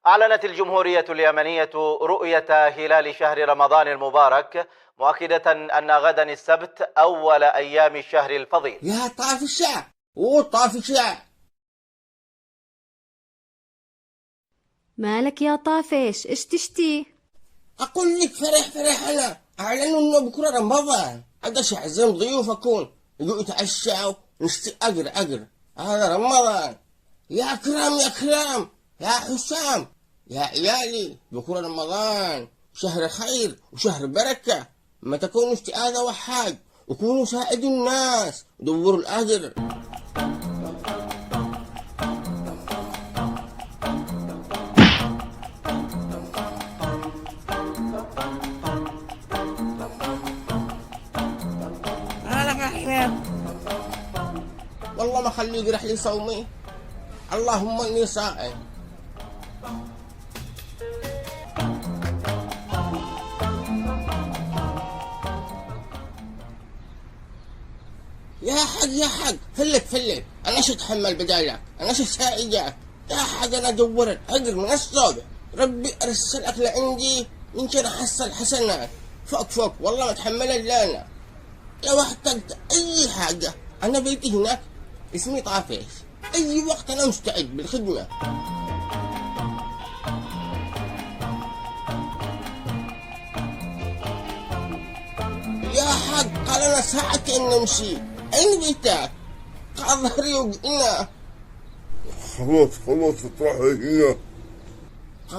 أعلنت الجمهورية اليمنية رؤية هلال شهر رمضان المبارك، مؤكدة أن غدا السبت أول أيام الشهر الفضيل. يا طافشة وطافشة، مالك يا طافش، ايش تشتي؟ أقول لك فرح أنا أعلنوا إنه بكرة رمضان، عدش أعزم ضيوف أكون يجوا يتعشوا نشتي أقر هذا رمضان. يا كرام يا كرام يا حسام يا عيالي، بكرة رمضان شهر خير وشهر بركة، ما تكونوا هذا وحاج وكونوا ساعدوا الناس ودوروا الأجر. والله ما خليه يقرح لي صومي، اللهم إني صائم. يا حق فلك انا شو اتحمل بدالك، انا شو ساعدك يا حق، انا دورت اقر من الصبح، ربي ارسلك لعندي يمكن احصل حسنات فوق والله ما اتحمل الا انا. لو احتجت اي حاجه انا بيتي هناك، اسمي طافش، اي وقت انا مستعد بالخدمه. يا حق قال انا ساعتين نمشي، اين بيتك؟ قال ظهري وقنا. خلاص تروح هنا.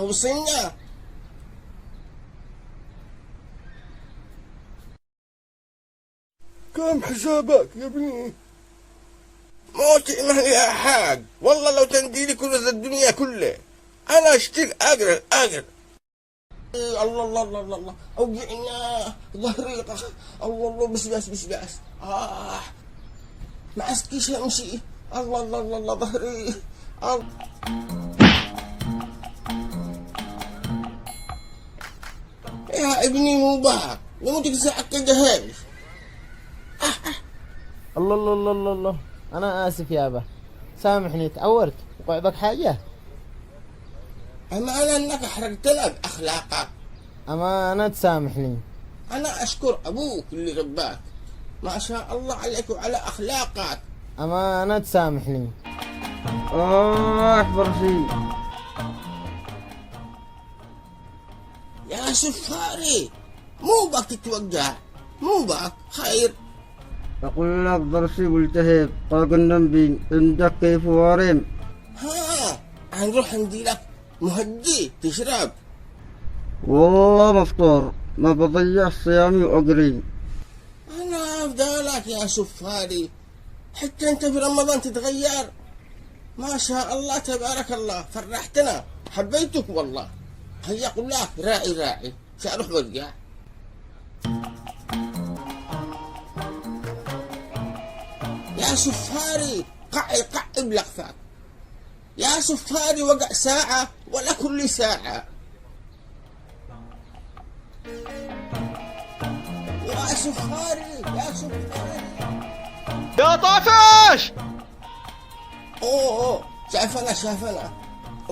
وصلنا. كم حسابك يا ابني؟ موت يا حاج، والله لو تنديلي كنوز الدنيا كلها انا اشتري اقرا. الله اوجعنا ظهري، الله بس ما اسكيش امشي، الله ظهري. يا ابني مو بحق لو تقزعك كجهاز. الله، أنا آسف يابا، سامحني تعورت، وقع بك حاجة؟ أمانة أنك حرقت لك أخلاقك. أمانة تسامحني. أنا أشكر أبوك اللي رباك، ما شاء الله عليك وعلى أخلاقك. أمانة تسامحني. احضر شيء يا سفاري، مو بك تتوقع، مو بك خير. أقول لك ضرسي والتهيب طاق النبي عندك كيف وارم. ها هنروح ندي لك مهدي تشرب. والله مفطور، ما بضيع صيامي وأقري. أنا أفضلك يا سفاري، حتى أنت في رمضان تتغير، ما شاء الله تبارك الله، فرحتنا حبيتك والله. هيا أقول لك راعي سأروح وارجع. يا سفاري قعي بلغفك، يا سفاري وقع ساعة ولا كل ساعة. يا سفاري يا طافش! اوه شافنا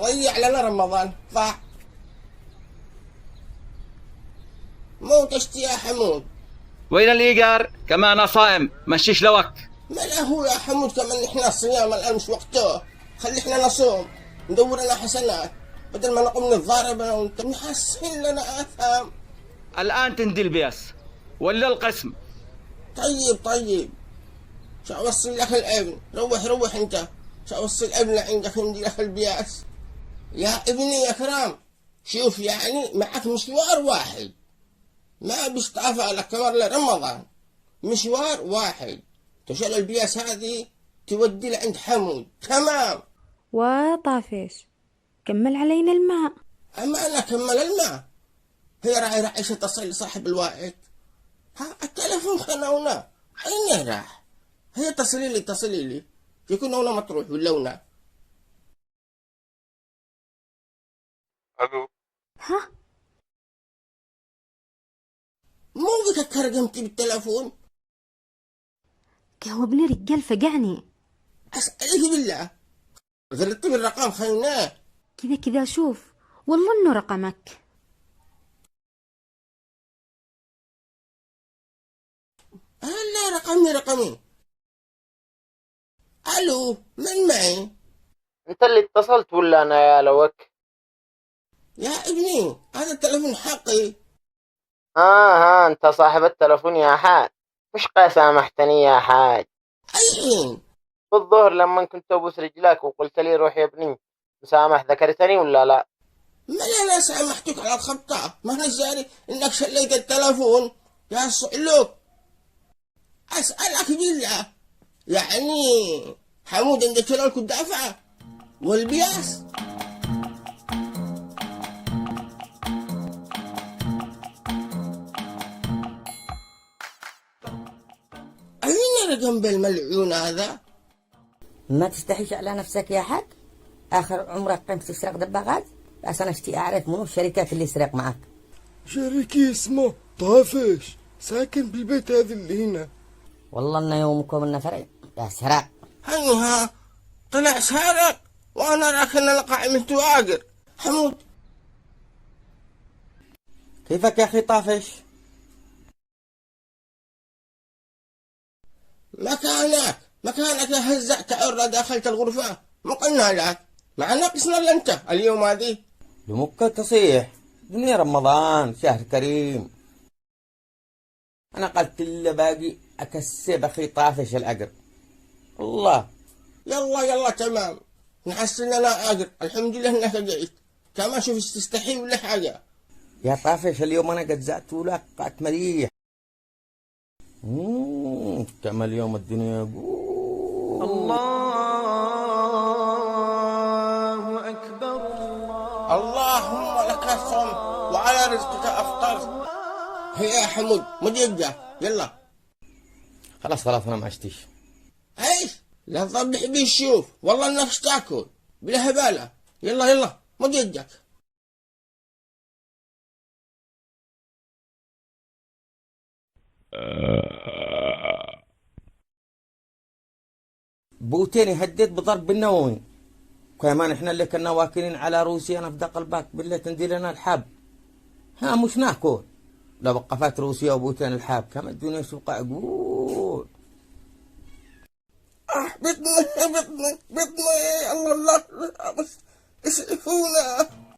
ضيع لنا رمضان، ضاع. موت يا حمود. وين الإيجار؟ كمان أنا صائم، مشيش لوك. ما لا هو يا حمود كمان احنا صيام الان مش وقته، خلي احنا نصوم ندور لنا حسنات بدل ما نقوم نتضارب انا وانت، نحسن لنا اثام. الآن تندي البيس ولا القسم؟ طيب شو اوصل لك الابن؟ روح انت، شو اوصل الابن عندك ندي لك البياس. يا ابني يا كرام، شوف يعني معك مشوار واحد، ما بيستعفى لك كمر لرمضان، مشوار واحد، تشيل البياس هذه تودي لعند حمود. تمام. وطافش كمل علينا الماء. أما أنا كمل الماء، هي راعي تصل لصاحب الوائد. ها التلفون خنونا، أين راح؟ هي تصلي لي يكون هنا مطروح واللونة. الو، ها مو بك كرقمتي بالتلفون؟ جاوبني رجال فقعني. أسألك بالله، غلطت بالرقم خيناه. كذا شوف، والله إنه رقمك. هلا رقمي. الو، من معي؟ انت اللي اتصلت ولا انا يا لوك؟ يا ابني هذا التلفون حقي. ها انت صاحب التلفون يا حاج. مش سامحتني يا حاج؟ اي حين؟ بالظهر لما كنت ابوس رجلك وقلت لي روح يا ابني مسامح، ذكرتني ولا لا؟ ما لا سامحتك على الخطأ، ما انا جاري انك شليت التلفون يا صعلوك. اسألك بالله، يعني حمود عندك لك الدافعة والبياس؟ أين رقم بالملعون هذا؟ ما تستحيش على نفسك يا حاج؟ آخر عمرك قمت تسرق دباغات؟ بس أنا اشتي أعرف منو الشركات اللي يسرق معك. شريكي اسمه طافش، ساكن بالبيت هذا اللي هنا. والله إن يومكم إنه فرق يا سراق. هنها طلع سارق وأنا راك أنا لقى من تواقر. حمود كيفك يا أخي طافش؟ مكانك يا هزأت عرة داخلت الغرفة. ما قلنا لك مع ناقصنا إلا أنت اليوم هذه. لمك تصيح، دنيا رمضان شهر كريم. أنا قلت له باقي أكسب أخي طافش الأقر. الله يلا تمام، نحسن أنا أقر. الحمد لله إنك جيت. كما شوف تستحي ولا حاجة. يا طافش اليوم أنا قد زعت لك قعدت مريح. كما اليوم الدنيا يقول الله أكبر. اللهم لك الصوم وعلى رزقك أفطرت. هيا يا حمود مدقة يلا. خلاص أنا ما عشتيش. ايش؟ لا تضبح بي الشوف، والله انك تاكل بلا هبالة. يلا مدقك. بوتين يهدد بضرب بالنووي. كمان احنا اللي كنا واكلين على روسيا نفدا قلبك بالله تندي لنا الحب. ها مش ناكل لو وقفت روسيا وبوتين الحب كما الدنيا سوق اقول. بطني الله اسعفونا.